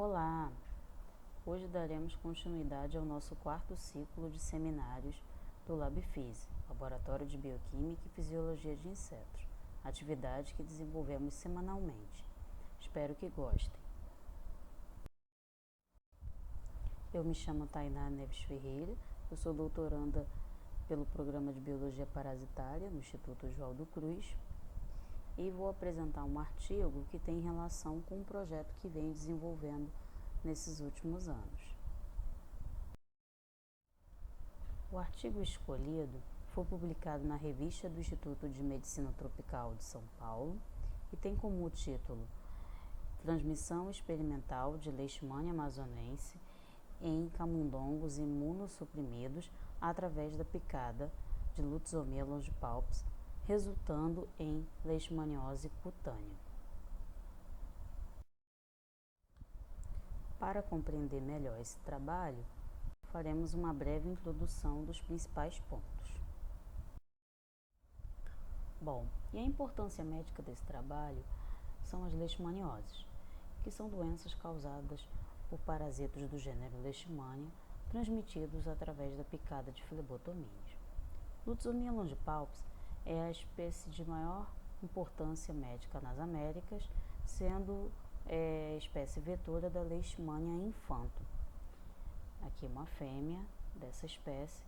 Olá! Hoje daremos continuidade ao nosso quarto ciclo de seminários do LabFise, Laboratório de Bioquímica e Fisiologia de Insetos, atividade que desenvolvemos semanalmente. Espero que gostem. Eu me chamo Tainá Neves Ferreira, eu sou doutoranda pelo Programa de Biologia Parasitária no Instituto Oswaldo Cruz e vou apresentar um artigo que tem relação com um projeto que venho desenvolvendo nesses últimos anos. O artigo escolhido foi publicado na Revista do Instituto de Medicina Tropical de São Paulo e tem como título Transmissão experimental de Leishmania amazonense em camundongos imunossuprimidos através da picada de Lutzomia longipalpis, resultando em leishmaniose cutânea. Para compreender melhor esse trabalho, faremos uma breve introdução dos principais pontos. Bom, e a importância médica desse trabalho são as leishmanioses, que são doenças causadas por parasitas do gênero Leishmania, transmitidos através da picada de flebotomíneos. Lutzomia longipalpis é a espécie de maior importância médica nas Américas, sendo espécie vetora da Leishmania infanto. Aqui uma fêmea dessa espécie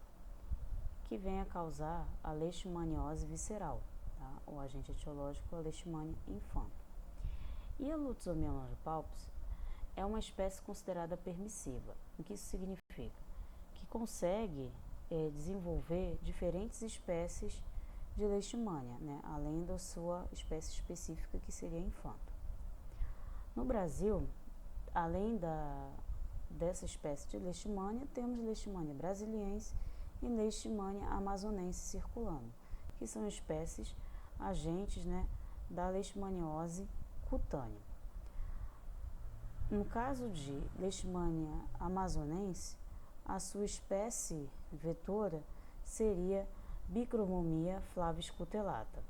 que vem a causar a leishmaniose visceral, tá? O agente etiológico é a Leishmania infanto. E a Lutzomia longipalpis é uma espécie considerada permissiva. O que isso significa? Que consegue desenvolver diferentes espécies de Leishmania, né? Além da sua espécie específica que seria infanto. No Brasil, além dessa espécie de Leishmania, temos Leishmania brasiliense e Leishmania amazonense circulando, que são espécies agentes, né, da leishmaniose cutânea. No caso de Leishmania amazonense, a sua espécie vetora seria Bichromomia flaviscutellata,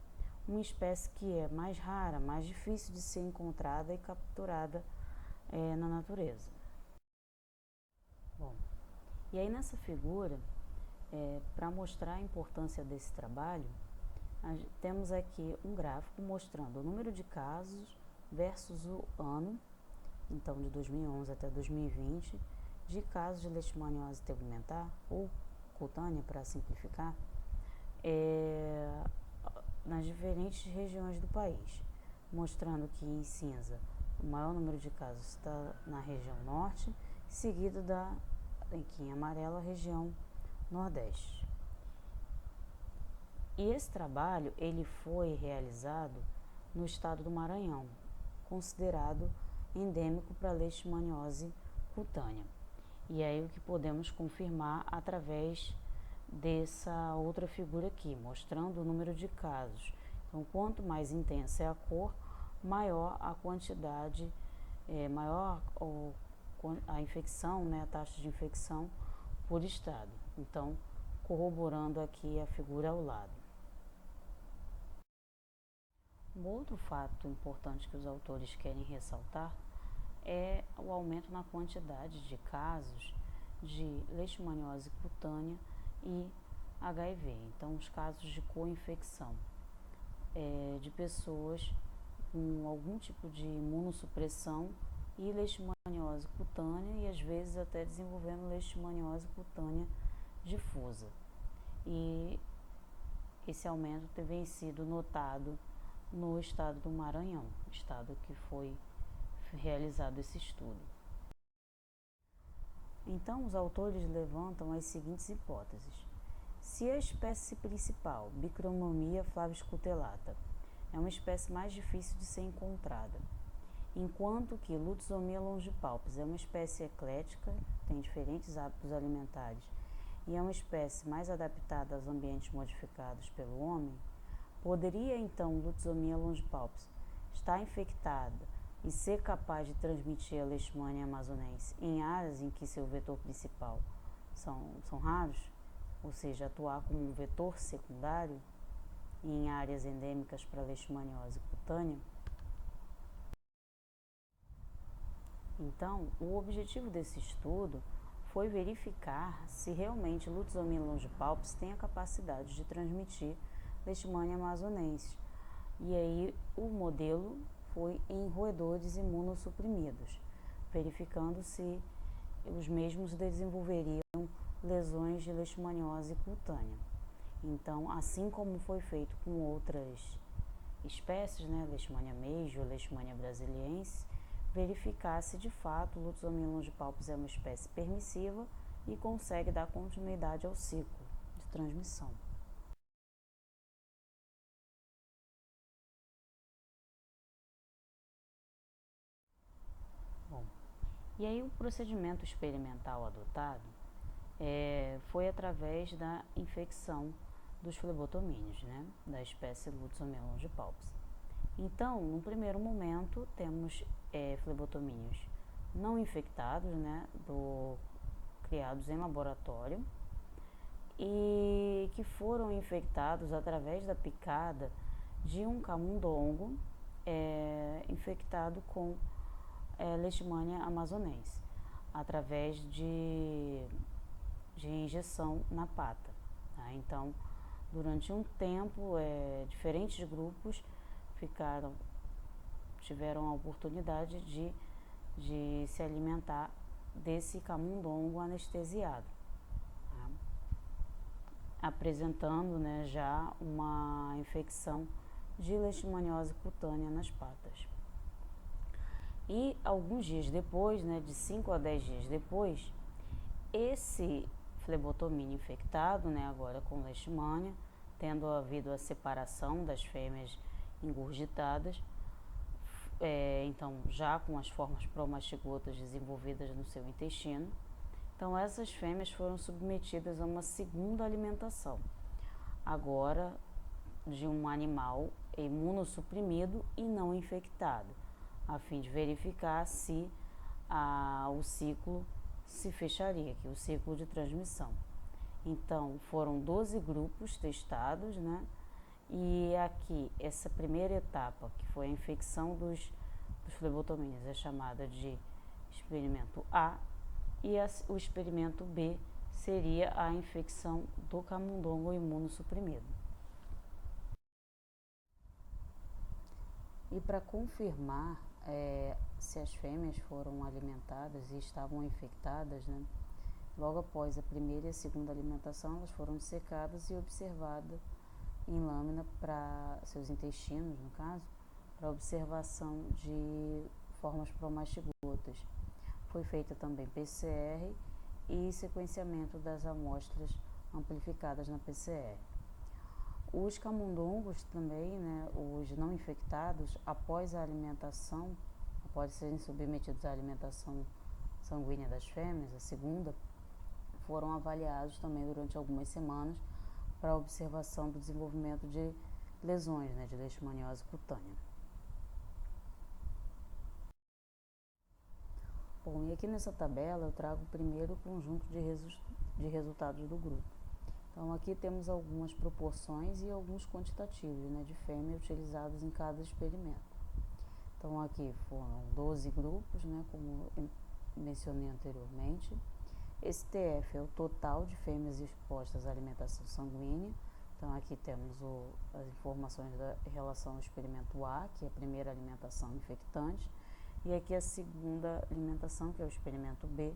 uma espécie que é mais rara, mais difícil de ser encontrada e capturada na natureza. Bom, e aí nessa figura, para mostrar a importância desse trabalho, temos aqui um gráfico mostrando o número de casos versus o ano, então de 2011 até 2020, de casos de leishmaniose tegumentar ou cutânea, para simplificar, nas diferentes regiões do país, mostrando que em cinza o maior número de casos está na região norte, seguido aqui em amarelo, a região nordeste. E esse trabalho ele foi realizado no estado do Maranhão, considerado endêmico para leishmaniose cutânea. E aí o que podemos confirmar através dessa outra figura aqui, mostrando o número de casos. Então, quanto mais intensa é a cor, maior a quantidade, maior a infecção, né, a taxa de infecção por estado. Então, corroborando aqui a figura ao lado. Um outro fato importante que os autores querem ressaltar é o aumento na quantidade de casos de leishmaniose cutânea e HIV. Então, os casos de co-infecção de pessoas com algum tipo de imunossupressão e leishmaniose cutânea e às vezes até desenvolvendo leishmaniose cutânea difusa. E esse aumento tem sido notado no estado do Maranhão, estado que foi realizado esse estudo. Então, os autores levantam as seguintes hipóteses. Se a espécie principal, Bichromomia flaviscutellata, é uma espécie mais difícil de ser encontrada, enquanto que Lutzomia longipalpis é uma espécie eclética, tem diferentes hábitos alimentares e é uma espécie mais adaptada aos ambientes modificados pelo homem, poderia então Lutzomia longipalpis estar infectada e ser capaz de transmitir a Leishmania amazonense em áreas em que seu vetor principal são raros, ou seja, atuar como um vetor secundário em áreas endêmicas para leishmaniose cutânea? Então, o objetivo desse estudo foi verificar se realmente Lutzomyia longipalpis tem a capacidade de transmitir leishmania amazonensis. E aí o modelo foi em roedores imunossuprimidos, verificando se os mesmos desenvolveriam lesões de leishmaniose cutânea. Então, assim como foi feito com outras espécies, né, Leishmania major, Leishmania brasiliensis, verificar se de fato o Lutzomyia longipalpis é uma espécie permissiva e consegue dar continuidade ao ciclo de transmissão. Bom, e aí o procedimento experimental adotado foi através da infecção dos flebotomíneos, né, da espécie Lutzomyia longipalpis. Então, no primeiro momento, temos flebotomíneos não infectados, né, criados em laboratório e que foram infectados através da picada de um camundongo infectado com Leishmania amazonensis, através de injeção na pata. Tá? Então, durante um tempo, diferentes grupos tiveram a oportunidade de se alimentar desse camundongo anestesiado, tá? Apresentando, né, já uma infecção de leishmaniose cutânea nas patas. E alguns dias depois, né, de 5 a 10 dias depois, esse flebotomínio infectado, né, agora com leishmania, tendo havido a separação das fêmeas engurgitadas, então já com as formas promastigotas desenvolvidas no seu intestino. Então essas fêmeas foram submetidas a uma segunda alimentação, agora de um animal imunossuprimido e não infectado, a fim de verificar se o ciclo se fecharia, que é o ciclo de transmissão. Então foram 12 grupos testados, né? E aqui, essa primeira etapa, que foi a infecção dos flebotomíneos, é chamada de experimento A, e o experimento B seria a infecção do camundongo imunossuprimido. E para confirmar se as fêmeas foram alimentadas e estavam infectadas, né, logo após a primeira e a segunda alimentação, elas foram dissecadas e observadas em lâmina para seus intestinos, no caso, para observação de formas promastigotas. Foi feita também PCR e sequenciamento das amostras amplificadas na PCR. Os camundongos também, né, os não infectados, após a alimentação, após serem submetidos à alimentação sanguínea das fêmeas, a segunda, foram avaliados também durante algumas semanas para observação do desenvolvimento de lesões, né, de leishmaniose cutânea. Bom, e aqui nessa tabela eu trago primeiro o conjunto de resultados do grupo. Então aqui temos algumas proporções e alguns quantitativos, né, de fêmea utilizados em cada experimento. Então aqui foram 12 grupos, né, como mencionei anteriormente. Esse TF é o total de fêmeas expostas à alimentação sanguínea. Então aqui temos as informações em relação ao experimento A, que é a primeira alimentação infectante, e aqui a segunda alimentação, que é o experimento B,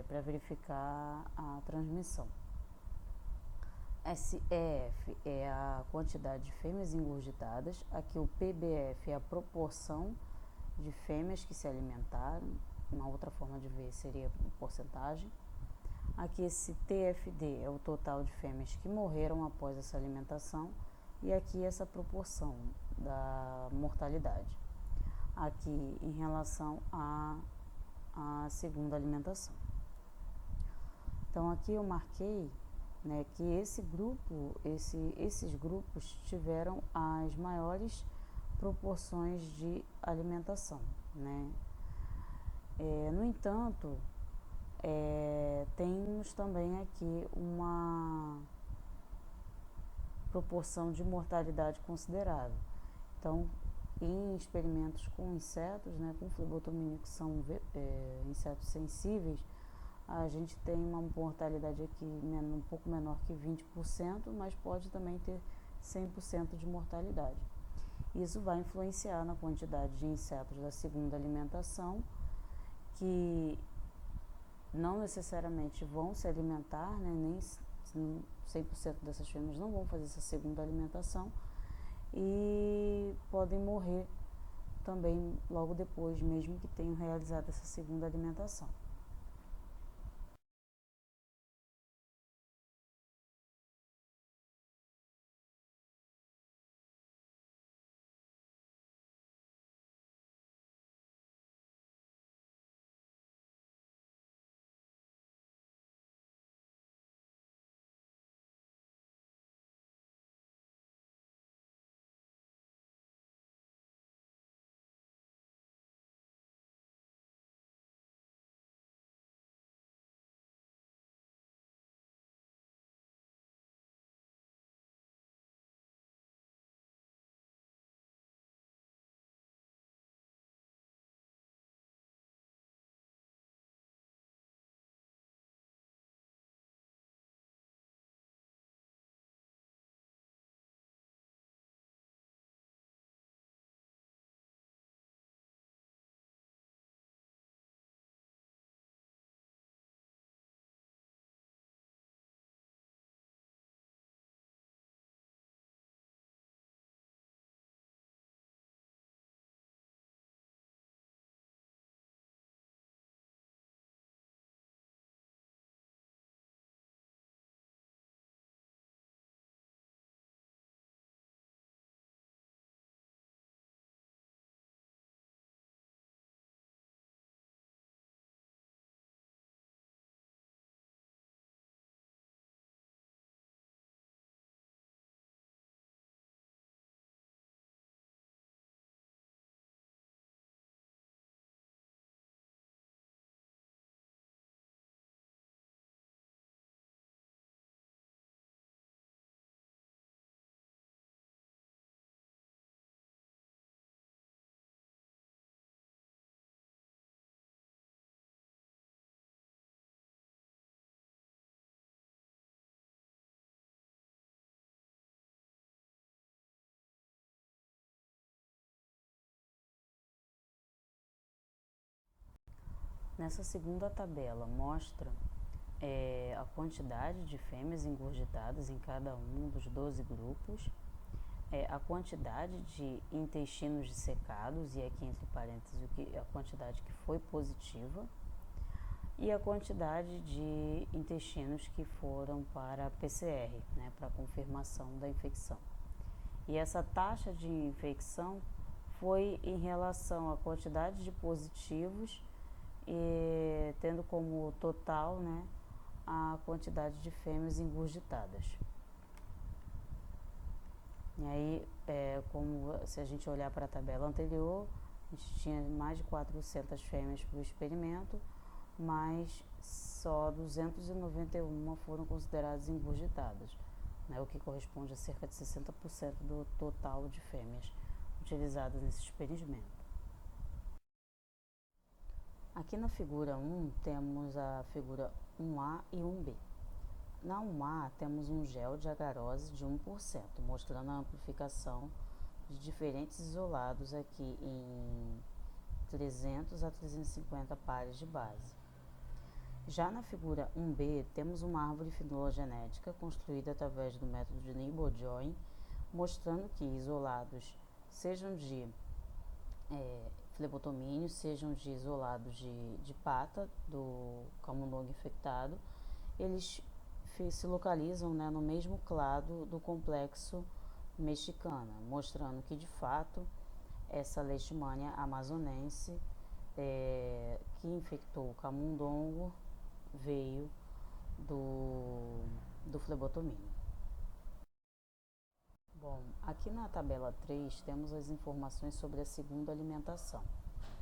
para verificar a transmissão. SEF é a quantidade de fêmeas engurgitadas, aqui o PBF é a proporção de fêmeas que se alimentaram, uma outra forma de ver seria a porcentagem. Aqui esse TFD é o total de fêmeas que morreram após essa alimentação e aqui essa proporção da mortalidade. Aqui em relação à segunda alimentação. Então aqui eu marquei, né, que esses grupos tiveram as maiores proporções de alimentação, né? No entanto, temos também aqui uma proporção de mortalidade considerável. Então, em experimentos com insetos, né, com flebotomínio, que são insetos sensíveis, a gente tem uma mortalidade aqui um pouco menor que 20%, mas pode também ter 100% de mortalidade. Isso vai influenciar na quantidade de insetos da segunda alimentação, que não necessariamente vão se alimentar, né, nem 100% dessas fêmeas não vão fazer essa segunda alimentação e podem morrer também logo depois, mesmo que tenham realizado essa segunda alimentação. Nessa segunda tabela mostra a quantidade de fêmeas engurgitadas em cada um dos 12 grupos, a quantidade de intestinos dissecados, e aqui entre parênteses a quantidade que foi positiva, e a quantidade de intestinos que foram para PCR, né, para confirmação da infecção. E essa taxa de infecção foi em relação à quantidade de positivos, e tendo como total, né, a quantidade de fêmeas engurgitadas. E aí, como se a gente olhar para a tabela anterior, a gente tinha mais de 400 fêmeas para o experimento, mas só 291 foram consideradas engurgitadas, né, o que corresponde a cerca de 60% do total de fêmeas utilizadas nesse experimento. Aqui na figura 1 temos a figura 1A e 1B. Na 1A temos um gel de agarose de 1%, mostrando a amplificação de diferentes isolados aqui em 300 a 350 pares de base. Já na figura 1B temos uma árvore filogenética construída através do método de Neighbor-Join, mostrando que isolados, sejam de flebotomínio, sejam de isolados de pata do camundongo infectado, eles se localizam, né, no mesmo clado do complexo mexicana, mostrando que de fato essa leishmania amazonense que infectou o camundongo veio do flebotomínio. Bom, aqui na tabela 3 temos as informações sobre a segunda alimentação.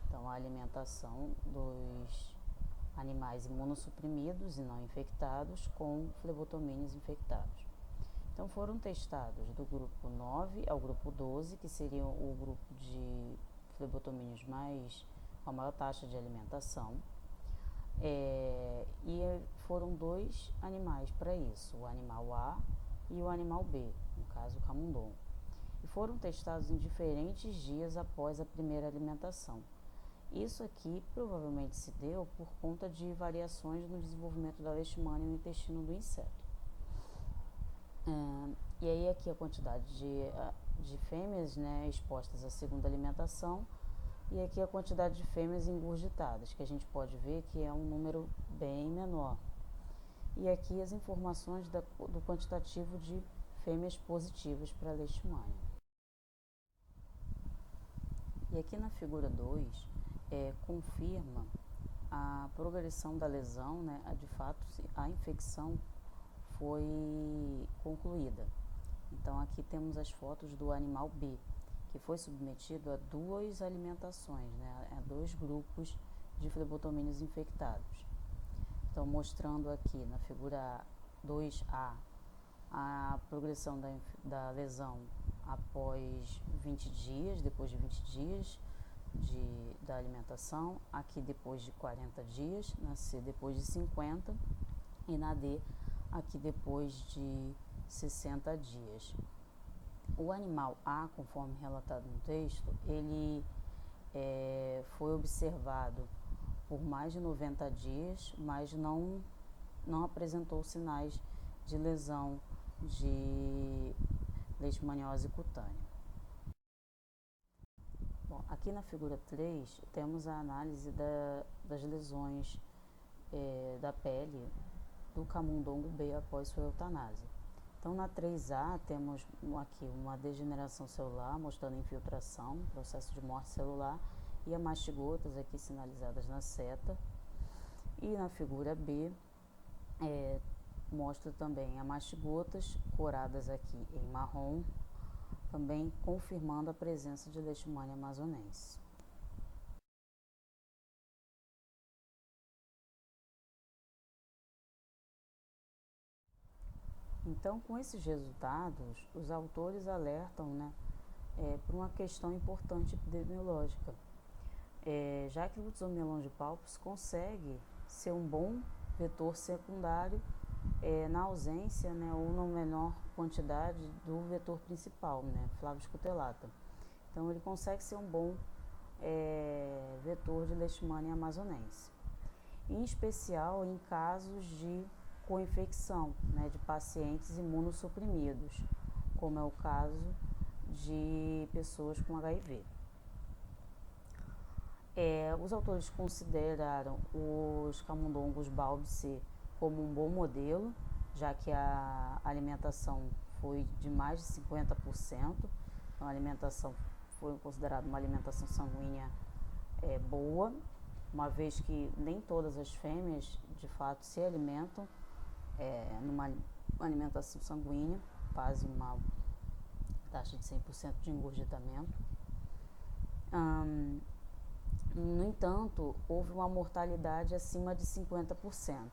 Então, a alimentação dos animais imunossuprimidos e não infectados com flebotomínios infectados. Então foram testados do grupo 9 ao grupo 12, que seriam o grupo de flebotomínios com a maior taxa de alimentação. E foram 2 animais para isso, o animal A e o animal B, no caso o camundongo. E foram testados em diferentes dias após a primeira alimentação. Isso aqui provavelmente se deu por conta de variações no desenvolvimento da leishmania no intestino do inseto. E aí aqui a quantidade de fêmeas, né, expostas à segunda alimentação, e aqui a quantidade de fêmeas engurgitadas, que a gente pode ver que é um número bem menor. E aqui as informações do quantitativo de fêmeas positivas para a leishmania. E aqui na figura 2, confirma a progressão da lesão, né, de fato a infecção foi concluída. Então aqui temos as fotos do animal B, que foi submetido a 2 alimentações, né, a 2 grupos de flebotomínios infectados. Então mostrando aqui na figura 2A a progressão da lesão após 20 dias, depois de 20 dias da alimentação, aqui depois de 40 dias, na C depois de 50 e na D aqui depois de 60 dias. O animal A, conforme relatado no texto, ele foi observado por mais de 90 dias, mas não apresentou sinais de lesão de leishmaniose cutânea. Bom, aqui na figura 3 temos a análise das lesões da pele do camundongo B após sua eutanásia. Então na 3A temos aqui uma degeneração celular mostrando infiltração, processo de morte celular, e a mastigotas aqui sinalizadas na seta. E na figura B mostra também a mastigotas coradas aqui em marrom, também confirmando a presença de leishmania amazonense. Então, com esses resultados, os autores alertam, né, para uma questão importante epidemiológica, já que o Lutzomyia longipalpus consegue ser um bom vetor secundário na ausência, né, ou na menor quantidade do vetor principal, né, Flavius cutellata. Então, ele consegue ser um bom vetor de leishmania amazonense, em especial em casos de co-infecção, né, de pacientes imunossuprimidos, como é o caso de pessoas com HIV. Os autores consideraram os camundongos Balb-C como um bom modelo, já que a alimentação foi de mais de 50%, então a alimentação foi considerada uma alimentação sanguínea boa, uma vez que nem todas as fêmeas de fato se alimentam numa alimentação sanguínea, fazem uma taxa de 100% de engurgitamento. No entanto, houve uma mortalidade acima de 50%,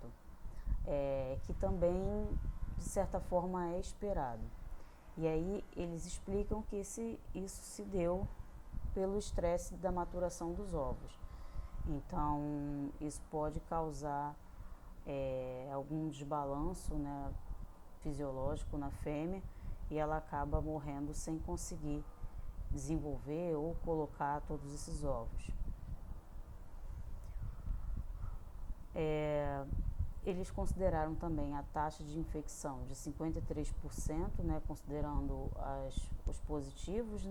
que também, de certa forma, é esperado. E aí eles explicam que isso se deu pelo estresse da maturação dos ovos. Então, isso pode causar algum desbalanço, né, fisiológico na fêmea, e ela acaba morrendo sem conseguir desenvolver ou colocar todos esses ovos. Eles consideraram também a taxa de infecção de 53%, né, considerando os positivos,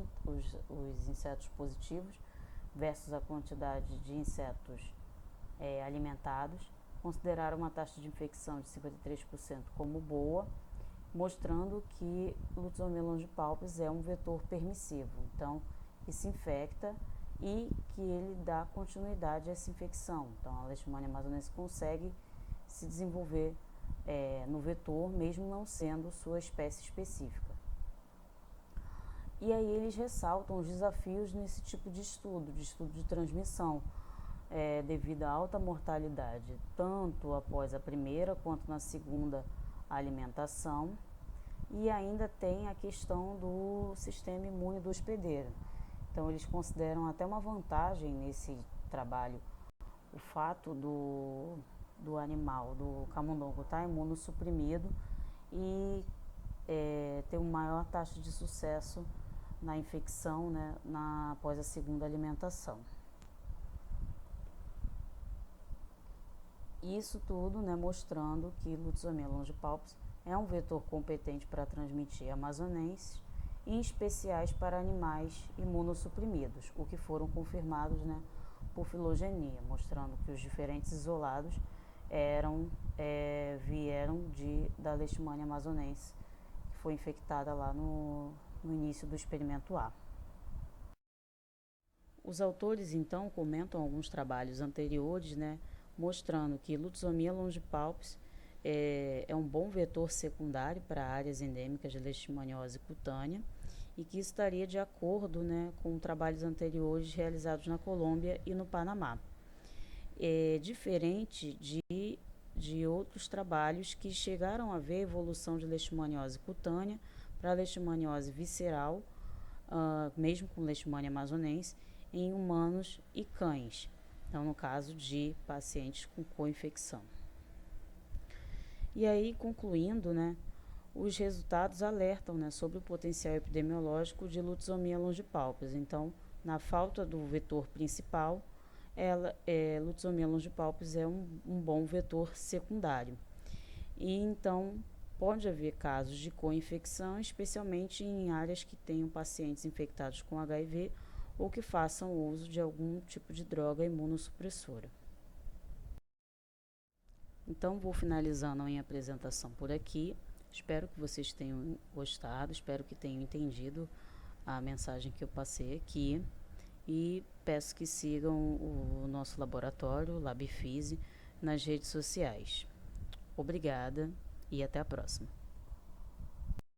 os insetos positivos, versus a quantidade de insetos alimentados. Consideraram uma taxa de infecção de 53% como boa, mostrando que o Lutzomyia longipalpus é um vetor permissivo, então que se infecta e que ele dá continuidade a essa infecção. Então a leishmania amazonense consegue se desenvolver no vetor, mesmo não sendo sua espécie específica. E aí eles ressaltam os desafios nesse tipo de estudo de transmissão, devido à alta mortalidade, tanto após a primeira quanto na segunda alimentação, e ainda tem a questão do sistema imune do hospedeiro. Então, eles consideram até uma vantagem nesse trabalho o fato do animal, do camundongo, estar imunossuprimido e ter uma maior taxa de sucesso na infecção, né, após a segunda alimentação. Isso tudo, né, mostrando que Lutzomia longipalpis é um vetor competente para transmitir amazonenses, em especiais para animais imunossuprimidos, o que foram confirmados, né, por filogenia, mostrando que os diferentes isolados vieram da Leishmania amazonense, que foi infectada lá no início do experimento A. Os autores, então, comentam alguns trabalhos anteriores, né, mostrando que Lutzomia longipalpis é um bom vetor secundário para áreas endêmicas de leishmaniose cutânea e que estaria de acordo, né, com trabalhos anteriores realizados na Colômbia e no Panamá. Diferente de outros trabalhos que chegaram a ver evolução de leishmaniose cutânea para leishmaniose visceral, mesmo com leishmania amazonense, em humanos e cães, então no caso de pacientes com co-infecção. E aí, concluindo, né, os resultados alertam, né, sobre o potencial epidemiológico de Lutzomia longipalpis. Então, na falta do vetor principal, Lutzomia longipalpis é um bom vetor secundário. E então, pode haver casos de co-infecção, especialmente em áreas que tenham pacientes infectados com HIV ou que façam uso de algum tipo de droga imunossupressora. Então, vou finalizando a minha apresentação por aqui. Espero que vocês tenham gostado, espero que tenham entendido a mensagem que eu passei aqui e peço que sigam o nosso laboratório, LabFise, nas redes sociais. Obrigada e até a próxima.